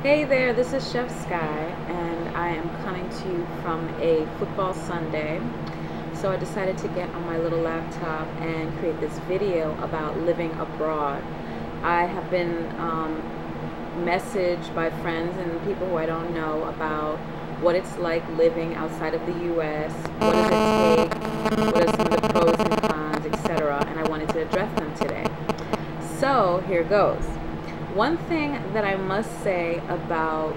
Hey there, this is Chef Sky, and I am coming to you from a football Sunday. So I decided to get on my little laptop and create this video about living abroad. I have been messaged by friends and people who I don't know about what it's like living outside of the US, what does it take, what are some of the pros and cons, etc. And I wanted to address them today. So here goes. One thing that I must say about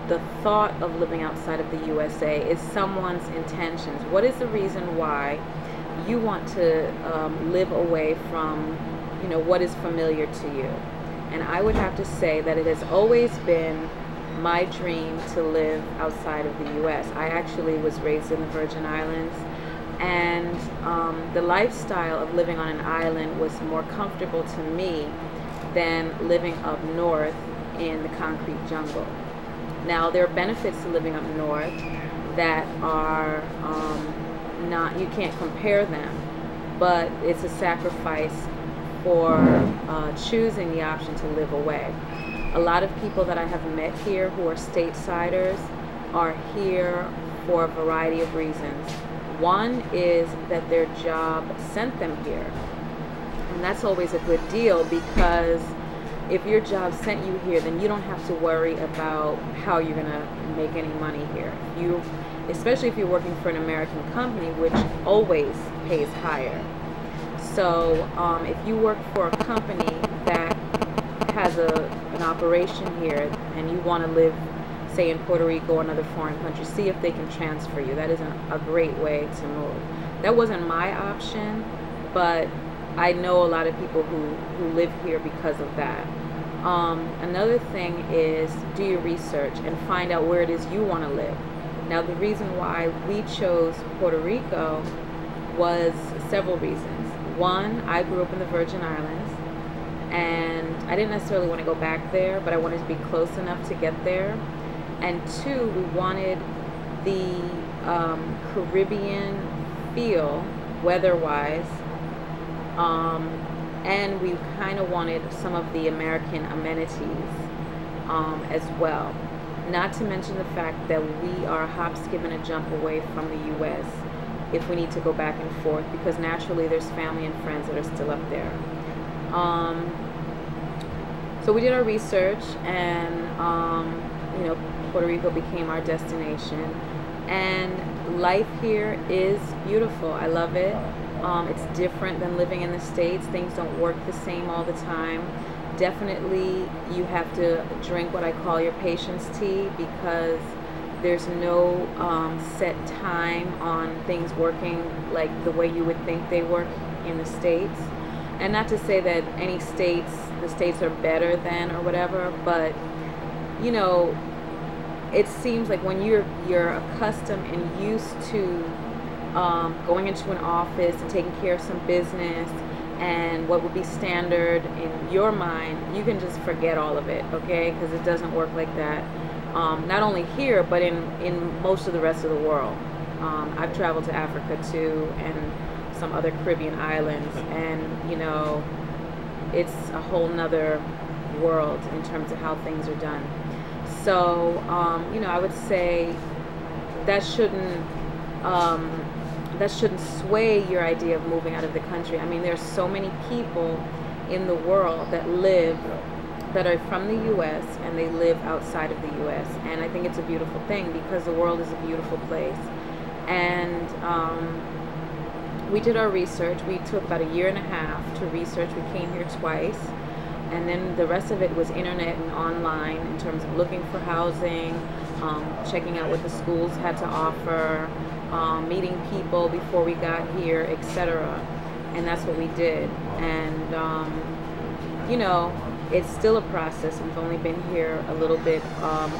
the thought of living outside of the USA is someone's intentions. What is the reason why you want to live away from, what is familiar to you? And I would have to say that it has always been my dream to live outside of the US. I actually was raised in the Virgin Islands, and the lifestyle of living on an island was more comfortable to me than living up north in the concrete jungle. Now, there are benefits to living up north that are not, you can't compare them, but it's a sacrifice for choosing the option to live away. A lot of people that I have met here who are stateside are here for a variety of reasons. One is that their job sent them here. And that's always a good deal, because if your job sent you here, then you don't have to worry about how you're going to make any money here. Especially if you're working for an American company, which always pays higher. So if you work for a company that has an operation here and you want to live, say, in Puerto Rico or another foreign country, see if they can transfer you. That is a great way to move. That wasn't my option, but I know a lot of people who live here because of that. Another thing is do your research and find out where it is you want to live. Now, the reason why we chose Puerto Rico was several reasons. One, I grew up in the Virgin Islands, and I didn't necessarily want to go back there, but I wanted to be close enough to get there. And two, we wanted the Caribbean feel, weather-wise, and we kind of wanted some of the American amenities as well. Not to mention the fact that we are a hop, skip, and a jump away from the U.S. if we need to go back and forth, because naturally there's family and friends that are still up there. So we did our research, and Puerto Rico became our destination, and life here is beautiful. I love it. It's different than living in the States. Things don't work the same all the time. Definitely you have to drink what I call your patience tea, because there's no set time on things working like the way you would think they work in the States. And not to say that the states are better than or whatever, but it seems like when you're accustomed and used to going into an office and taking care of some business and what would be standard in your mind, you can just forget all of it, okay? Because it doesn't work like that. Not only here, but in most of the rest of the world. I've traveled to Africa too, and some other Caribbean islands, and it's a whole nother world in terms of how things are done. So I would say that shouldn't sway your idea of moving out of the country. I mean, there's so many people in the world that are from the US and they live outside of the US, and I think it's a beautiful thing, because the world is a beautiful place. And we did our research. We took about 1.5 years to research. We came here twice, and then the rest of it was internet and online in terms of looking for housing, checking out what the schools had to offer, meeting people before we got here, etc. And that's what we did. And it's still a process. We've only been here a little bit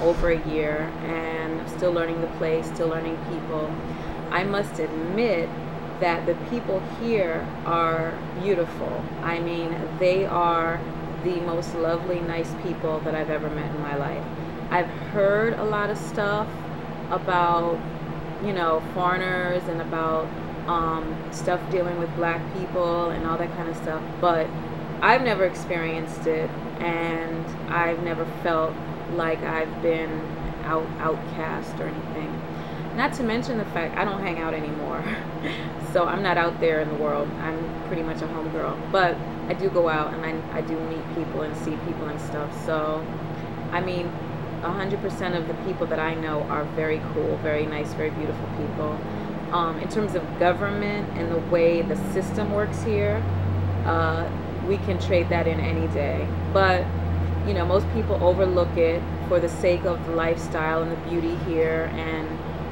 over 1 year, and I'm still learning the place, still learning people. I must admit that the people here are beautiful. I mean, they are the most lovely, nice people that I've ever met in my life. I've heard a lot of stuff about foreigners and about stuff dealing with black people and all that kind of stuff, but I've never experienced it, and I've never felt like I've been outcast or anything. Not to mention the fact I don't hang out anymore. So I'm not out there in the world. I'm pretty much a homegirl. But I do go out and I do meet people and see people and stuff. So, I mean, 100% of the people that I know are very cool, very nice, very beautiful people. In terms of government and the way the system works here, we can trade that in any day. But, you know, most people overlook it for the sake of the lifestyle and the beauty here and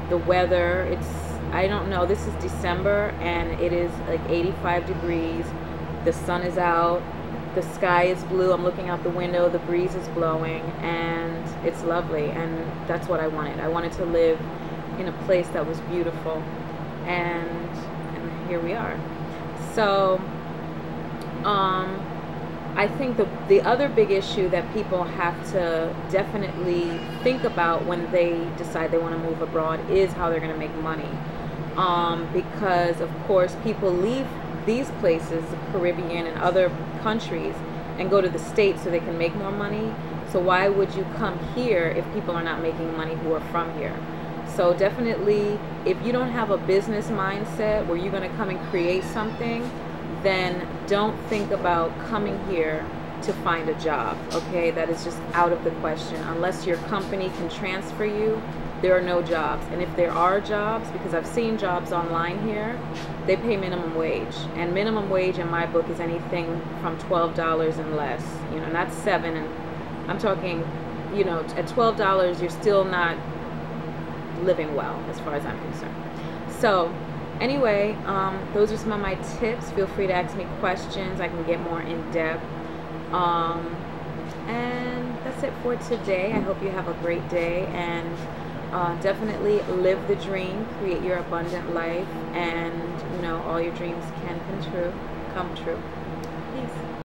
the weather. It's, I don't know, this is December and it is like 85 degrees. The sun is out, the sky is blue, I'm looking out the window, the breeze is blowing, and it's lovely. And that's what I wanted. I wanted to live in a place that was beautiful, and here we are. So I think the other big issue that people have to definitely think about when they decide they want to move abroad is how they're going to make money. Because of course people leave these places, the Caribbean and other countries, and go to the States so they can make more money. So why would you come here if people are not making money who are from here? So definitely, if you don't have a business mindset where you're going to come and create something, then don't think about coming here to find a job, okay? That is just out of the question. Unless your company can transfer you, there are no jobs. And if there are jobs, because I've seen jobs online here, they pay minimum wage. And minimum wage in my book is anything from $12 and less, you know, not $7. And I'm talking, you know, at $12, you're still not living well as far as I'm concerned. So anyway, those are some of my tips. Feel free to ask me questions. I can get more in depth. And that's it for today. I hope you have a great day, and definitely live the dream, create your abundant life, and you know, all your dreams can come true. Peace.